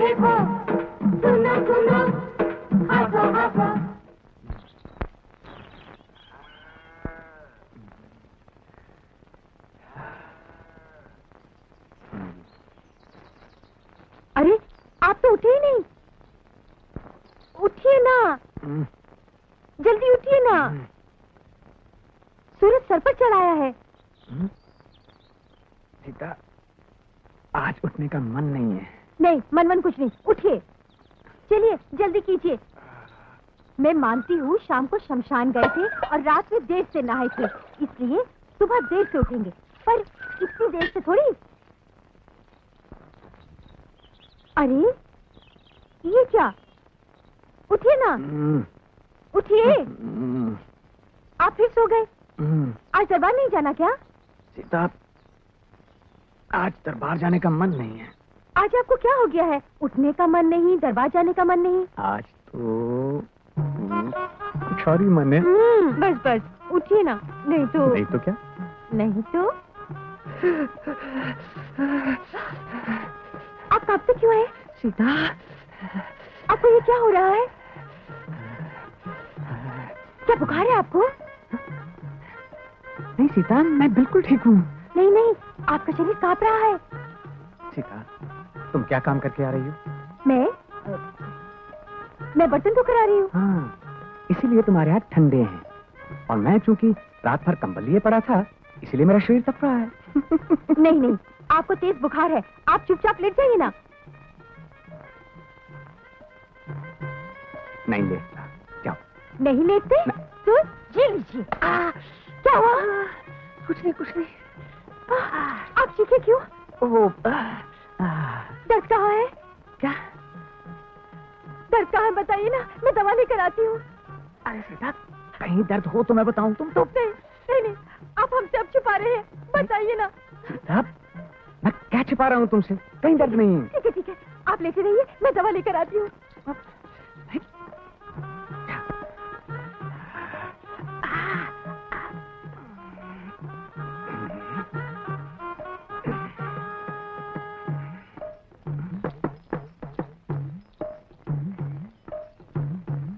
देखो, सुनो सुनो, हंसो हंसो। अरे आप तो उठे ही नहीं। उठिए ना, जल्दी उठिए ना। सूरज सर पर चढ़ाया है। सीता, आज उठने का मन नहीं है। नहीं, मन कुछ नहीं, उठिए। चलिए जल्दी कीजिए। मैं मानती हूँ शाम को शमशान गए थे और रात में देर से नहाए थे, इसलिए सुबह देर से उठेंगे, पर इतनी देर से थोड़ी। अरे ये क्या? उठिए ना, उठिए। आप फिर सो गए? आज दरबार नहीं जाना क्या? सीता, आज दरबार जाने का मन नहीं है। आज आपको क्या हो गया है? उठने का मन नहीं, दरबार जाने का मन नहीं? आज तो कुछ और ही मन है। बस बस उठिए ना, नहीं तो क्या? नहीं तो आप कांपते क्यों है? सीता, आपको ये क्या हो रहा है? क्या बुखार है आपको? नहीं सीता, मैं बिल्कुल ठीक हूँ। नहीं नहीं, आपका शरीर कांप रहा है। सीता, तुम क्या काम करके आ रही हो? मैं बर्तन धोकर आ रही हूँ। हाँ, इसीलिए तुम्हारे हाथ ठंडे हैं, और मैं चूंकि रात भर कंबल लिए पड़ा था, इसीलिए मेरा शरीर तप रहा है। नहीं नहीं, आपको तेज बुखार है, आप चुपचाप लेट जाइए ना। नहीं लेटता, जाओ। नहीं लेटते? तो ये लीजिए। क्या हुआ? कुछ नहीं। आप चीखे क्यों? दर्द कहाँ है? क्या दर्द कहाँ है बताइए ना, मैं दवा लेकर आती हूँ। अरे सीता, कहीं दर्द हो तो मैं बताऊं। तुम तो नहीं, आप हमसे अब छुपा रहे हैं, बताइए ना। सीता, मैं क्या छुपा रहा हूँ तुमसे? कहीं दर्द नहीं है। ठीक है, आप लेते रहिए, मैं दवा लेकर आती हूँ।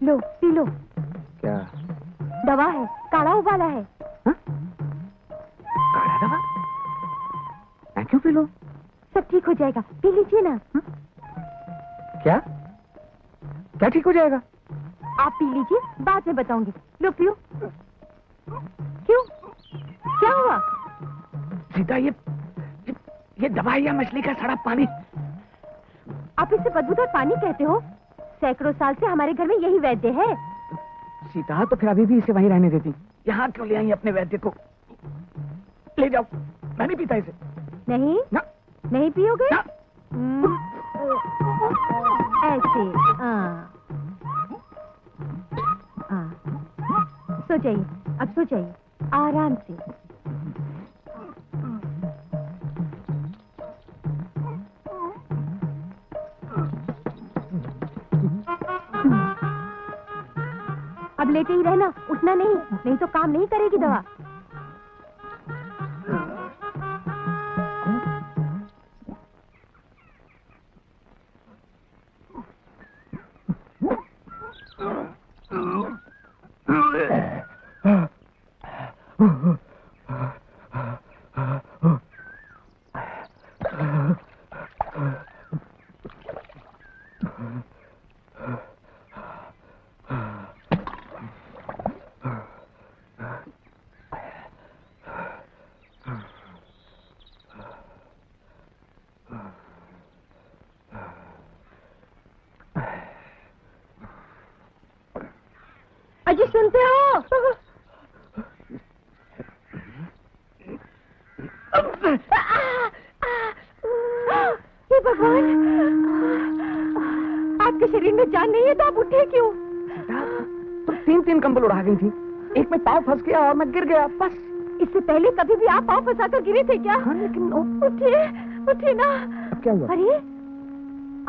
लो, पी लो। क्या? दवा है, काढ़ा उबाला है। हा? काढ़ा दवा? मैं क्यों पी लूं? सब ठीक हो जाएगा, पी लीजिए ना। क्या ठीक हो जाएगा? आप पी लीजिए, बाद में बताऊंगी। लो पियो। क्यों, क्या हुआ? सीता, ये दवा है या मछली का सड़ा पानी? आप इसे बदबूदार पानी कहते हो? सैकड़ों साल से हमारे घर में यही वैद्य है। सीता, तो फिर अभी भी इसे वहीं रहने देती। यहाँ क्यों ले आई अपने वैद्य को? ले जाओ, मैं नहीं पीता इसे। नहीं ना। नहीं पियोगे ना। ऐसे। सो जाइए, अब सो जाइए आराम से। अब लेटे ही रहना, उठना नहीं तो काम नहीं करेगी दवा। अजी सुनते हो? हे भगवान, आपके शरीर में जान नहीं है तो आप उठे क्यों? तुम तीन कंबल उड़ा गई थी, एक में पाँव फंस गया और मैं गिर गया, बस। इससे पहले कभी भी आप पाँव फंसाकर गिरे थे क्या? हाँ, लेकिन उठिए ना। क्या हुआ? अरे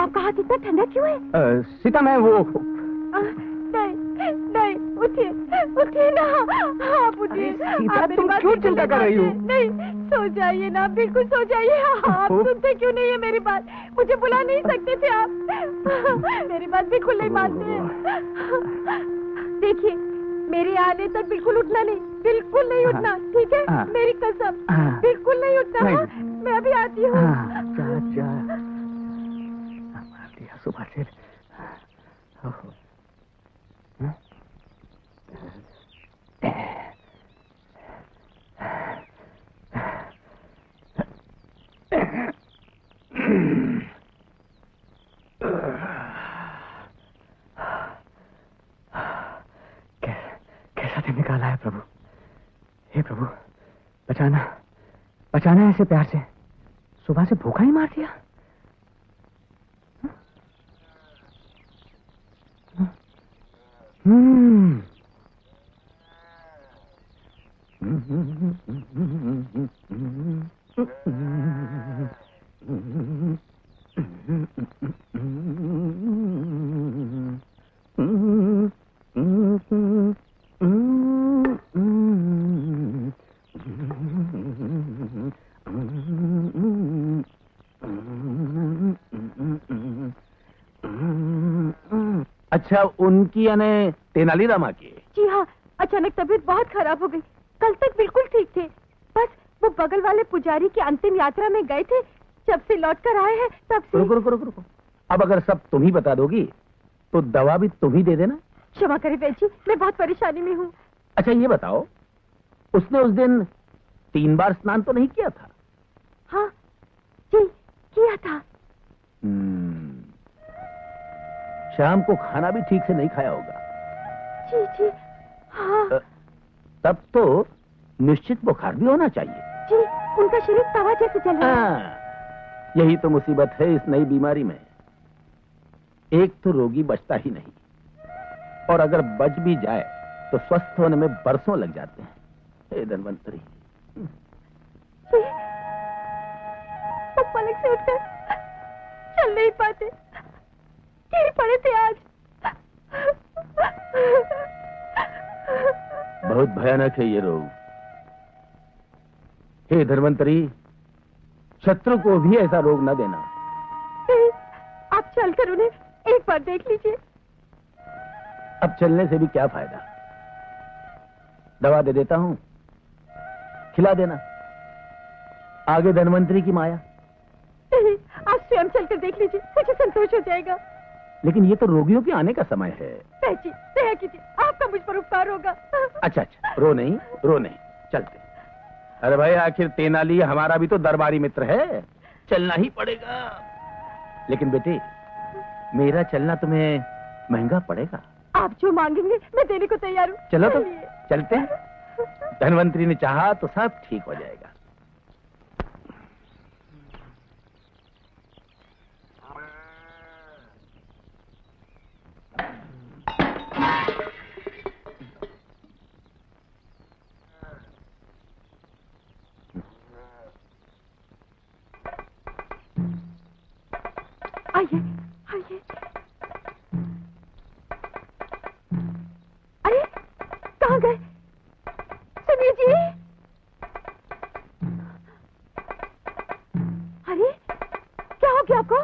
आपका हाथ इतना ठंडा क्यों है? सीता, मैं वो नहीं उठिए, उठिए ना, आप उठिए। सीता, आप मेरी तुम बात क्यों बिल्कुल चिंता कर रही हो? नहीं, सो जाइए ना, बिल्कुल सो जाइए। आप सुनते क्यों नहीं है मेरी बात? मुझे बुला नहीं सकते थे आप? मेरी बात बिल्कुल नहीं मानते हैं। देखिए, मेरे आने तक बिल्कुल उठना नहीं, बिल्कुल नहीं उठना, ठीक है? मेरी कसम, बिल्कुल नहीं उठना। मैं अभी आती हूँ। सुबह से कैसा दिन निकाला है प्रभु। हे प्रभु, बचाना, बचाना ऐसे प्यार से। सुबह से भूखा ही मार दिया। अच्छा, उनकी यानी तेनालीरामा की? जी हाँ, अचानक तबीयत बहुत खराब हो गई। कल तक बिल्कुल ठीक थे, बस वो बगल वाले पुजारी की अंतिम यात्रा में गए थे। जब से लौट कर आए हैं तब से। रुको रुको रुको रुको, अब अगर सब तुम ही बता दोगी तो दवा भी तुम ही दे देना। क्षमा करें वैद जी, मैं बहुत परेशानी में हूँ। अच्छा ये बताओ, उसने उस दिन 3 बार स्नान तो नहीं किया था? हाँ जी, किया था। शाम को खाना भी ठीक से नहीं खाया होगा। जी जी हाँ। तब तो निश्चित बुखार भी होना चाहिए। जी, उनका शरीर तवा जैसे जल रहा है। हाँ, यही तो मुसीबत है इस नई बीमारी में। एक तो रोगी बचता ही नहीं, और अगर बच भी जाए तो स्वस्थ होने में बरसों लग जाते हैं। हे धन्वंतरी। वो पलक से उठकर चल नहीं पाते, गिर पड़े थे आज। बहुत भयानक है ये रोग। हे धन्वंतरी, शत्रु को भी ऐसा रोग न देना। आप चलकर उन्हें एक बार देख लीजिए। अब चलने से भी क्या फायदा? दवा दे देता हूं, खिला देना। आगे धन्वंतरी की माया। आप स्वयं चलकर देख लीजिए, मुझे संतोष हो जाएगा। लेकिन ये तो रोगियों के आने का समय है। जी, दया कीजिए, आपका मुझ पर उपकार होगा। अच्छा अच्छा, रो नहीं, रो नहीं, चलते। अरे भाई, आखिर तेनाली हमारा भी तो दरबारी मित्र है, चलना ही पड़ेगा। लेकिन बेटे, मेरा चलना तुम्हें महंगा पड़ेगा। आप जो मांगेंगे मैं देने को तैयार हूँ। चलो तो चलते हैं। धन्वंतरी ने चाहा तो सब ठीक हो जाएगा। आइए, आइए। अरे, कहाँ गए? सुनिए जी। अरे, क्या हो गया आपको?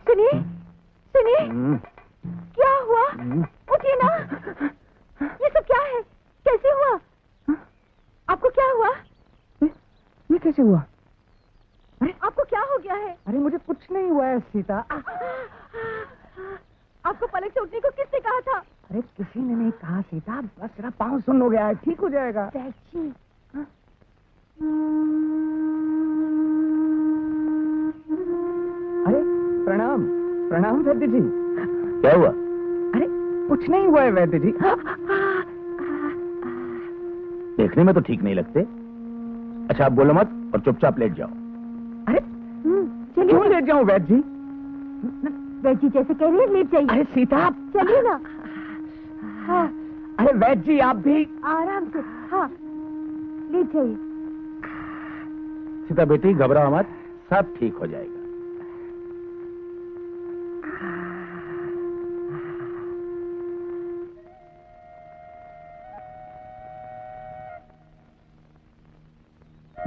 सुनिए, सुनिए। क्या हुआ? उठिए ना। ये सब क्या है? कैसे हुआ? आपको क्या हुआ? ये कैसे हुआ? अरे, आपको क्या हो गया है? अरे मुझे कुछ नहीं हुआ है सीता। आपको पलक से उठने को किसने कहा था? अरे किसी ने नहीं कहा सीता, बस तेरा पाँव सुन्न हो गया है, ठीक हो जाएगा। अरे प्रणाम, प्रणाम वैद्य जी। क्या हुआ? अरे कुछ नहीं हुआ है वैद्य जी। देखने में तो ठीक नहीं लगते। अच्छा, आप बोलो मत और चुपचाप लेट जाओ। अरे चलिए। क्यों लेट जाऊं वैद्य जी? वैद्य जी जैसे कह रही है लेट जाइए। अरे सीता, चलिए ना। हाँ, अरे वैद्य जी आप भी आराम से। हाँ, लेट जाइए। सीता बेटी, घबराओ मत, सब ठीक हो जाएगा।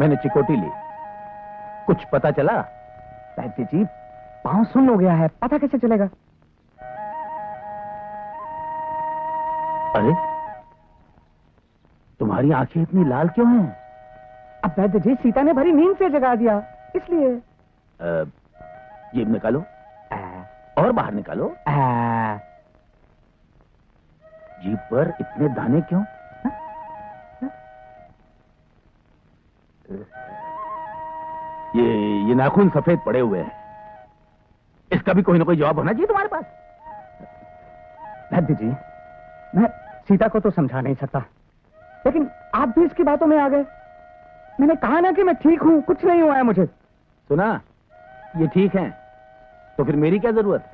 मैंने चिकोटी ली, कुछ पता चला? वैद्य जी, पाँव सुन्न हो गया है, पता कैसे चलेगा? अरे, तुम्हारी आंखें इतनी लाल क्यों हैं? अब वैद्य जी, सीता ने भरी नींद से जगा दिया, इसलिए। जीभ निकालो और बाहर निकालो। जीभ पर इतने दाने क्यों? ये नाखून सफेद पड़े हुए हैं, इसका भी कोई ना कोई जवाब होना चाहिए तुम्हारे पास। वैद्य जी, मैं सीता को तो समझा नहीं सकता, लेकिन आप भी इसकी बातों में आ गए। मैंने कहा ना कि मैं ठीक हूं, कुछ नहीं हुआ है मुझे। सुना, ये ठीक है, तो फिर मेरी क्या जरूरत है?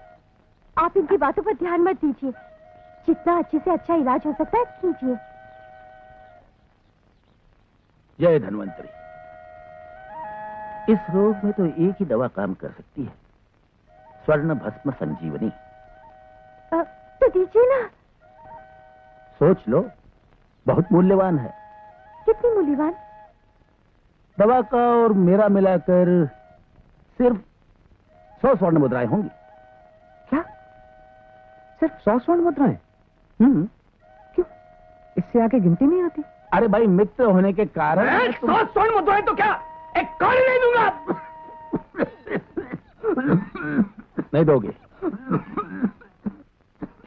आप इनकी बातों पर ध्यान मत दीजिए, जितना अच्छे से अच्छा इलाज हो सकता है कीजिए। जय धन्वंतरी। इस रोग में तो एक ही दवा काम कर सकती है, स्वर्ण भस्म संजीवनी। तो दीजिए ना। सोच लो, बहुत मूल्यवान है। कितनी मूल्यवान? दवा का और मेरा मिलाकर सिर्फ 100 स्वर्ण मुद्राएं होंगी। क्या? सिर्फ 100 स्वर्ण मुद्राएं? क्यों? इससे आगे गिनती नहीं आती? अरे भाई, मित्र होने के कारण 100 स्वर्ण मुद्राएं तो क्या एक कौड़ी नहीं दूंगा। नहीं दोगे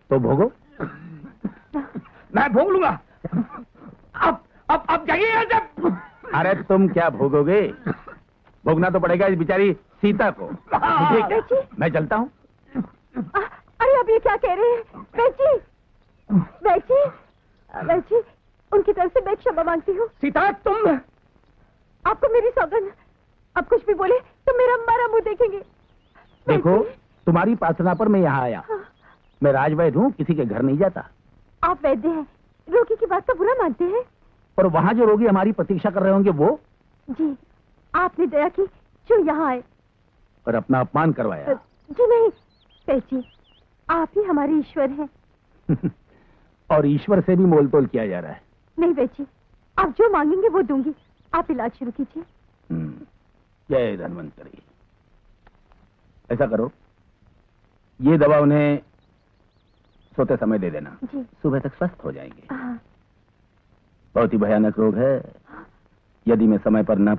तो भोगो। मैं भोग लूंगा। अब जाइए यहाँ से। अरे तुम क्या भोगोगे? भोगना तो पड़ेगा इस बेचारी सीता को। बेटी। मैं चलता हूँ। अरे अब ये क्या कह रहे हैं? बेटी, बेटी, बेटी, उनकी तरफ से मैं क्षमा मांगती हूँ। सीता, तुम। आपको मेरी सौगंध, अब कुछ भी बोले तो मेरा मरा मुंह देखेंगे। देखो, तुम्हारी प्रार्थना पर मैं यहाँ आया। हाँ। मैं राजवैद्य हूँ, किसी के घर नहीं जाता। आप वैद्य हैं, रोगी की बात का बुरा मानते हैं। और वहाँ जो रोगी हमारी प्रतीक्षा कर रहे होंगे वो? जी, आपने दया की जो यहाँ आए। और अपना अपमान करवाया। जी नहीं बेटी, आप ही हमारे ईश्वर हैं। और ईश्वर से भी मोलतोल किया जा रहा है। नहीं बेटी, आप जो मांगेंगे वो दूंगी। आप इलाज शुरू कीजिए। जय धन्वंतरी। ऐसा करो, ये दवा उन्हें सोते समय दे देना। जी। सुबह तक स्वस्थ हो जाएंगे। हाँ। बहुत ही भयानक रोग है, यदि मैं समय पर न